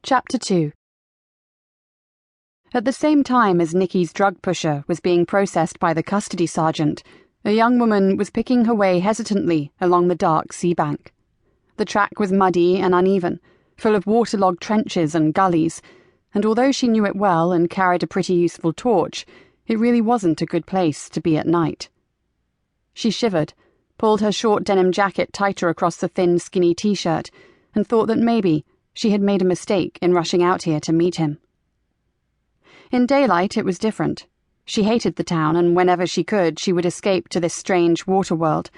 Chapter 2. At the same time as Nikki's drug pusher was being processed by the custody sergeant, a young woman was picking her way hesitantly along the dark sea bank. The track was muddy and uneven, full of waterlogged trenches and gullies, and although she knew it well and carried a pretty useful torch, it really wasn't a good place to be at night. She shivered, pulled her short denim jacket tighter across the thin, skinny t-shirt, and thought that maybe she had made a mistake in rushing out here to meet him. In daylight, it was different. She hated the town, and whenever she could, she would escape to this strange water world.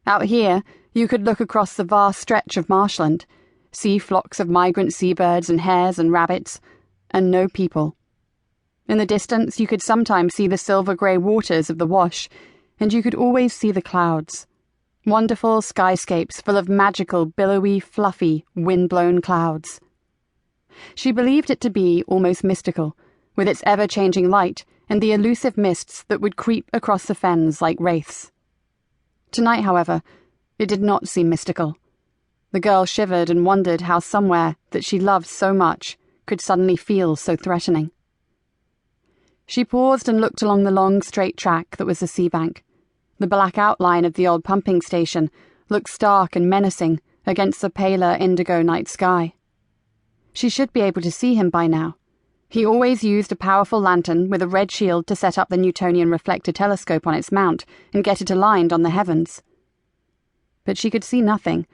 Out here, you could look across the vast stretch of marshland, see flocks of migrant seabirds and hares and rabbits, and no people. In the distance, you could sometimes see the silver-grey waters of the wash, and you could always see the clouds. Wonderful skyscapes full of magical, billowy, fluffy, wind-blown clouds. She believed it to be almost mystical, with its ever-changing light and the elusive mists that would creep across the fens like wraiths. Tonight, however, it did not seem mystical. The girl shivered and wondered how somewhere that she loved so much could suddenly feel so threatening. She paused and looked along the long, straight track that was the sea bank. The black outline of the old pumping station looked stark and menacing against the paler indigo night sky. She should be able to see him by now. He always used a powerful lantern with a red shield to set up the Newtonian reflector telescope on its mount and get it aligned on the heavens. But she could see nothing,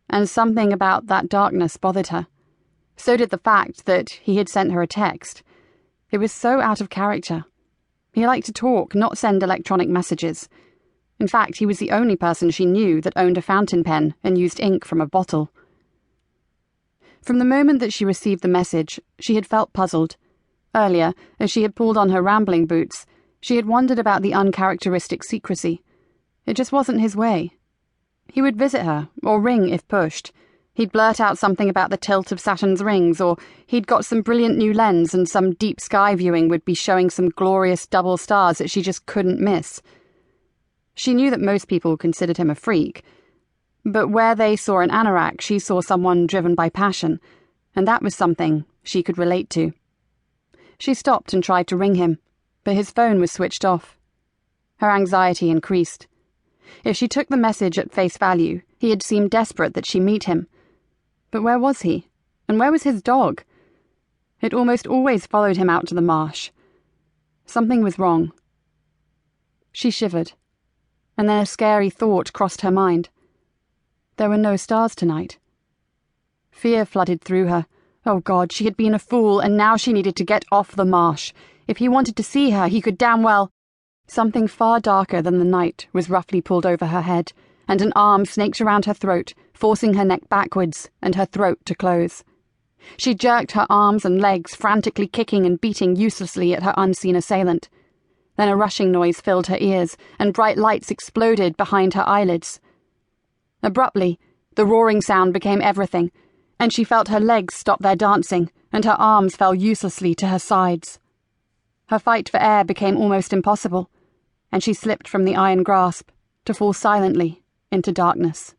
and something about that darkness bothered her. So did the fact that he had sent her a text. It was so out of character. He liked to talk, not send electronic messages. In fact, he was the only person she knew that owned a fountain pen and used ink from a bottle. From the moment that she received the message, she had felt puzzled. Earlier, as she had pulled on her rambling boots, she had wondered about the uncharacteristic secrecy. It just wasn't his way. He would visit her, or ring if pushed. He'd blurt out something about the tilt of Saturn's rings, or he'd got some brilliant new lens and some deep sky viewing would be showing some glorious double stars that she just couldn't miss. She knew that most people considered him a freak, but where they saw an anorak, she saw someone driven by passion, and that was something she could relate to. She stopped and tried to ring him, but his phone was switched off. Her anxiety increased. If she took the message at face value, he had seemed desperate that she meet him. But where was he? And where was his dog? It almost always followed him out to the marsh. Something was wrong. She shivered, and then a scary thought crossed her mind. There were no stars tonight. Fear flooded through her. Oh God, she had been a fool, and now she needed to get off the marsh. If he wanted to see her, he could damn well... Something far darker than the night was roughly pulled over her head, and an arm snaked around her throat, forcing her neck backwards and her throat to close. She jerked her arms and legs, frantically kicking and beating uselessly at her unseen assailant. Then a rushing noise filled her ears, and bright lights exploded behind her eyelids. Abruptly, the roaring sound became everything, and she felt her legs stop their dancing, and her arms fell uselessly to her sides. Her fight for air became almost impossible, and she slipped from the iron grasp to fall silently into darkness.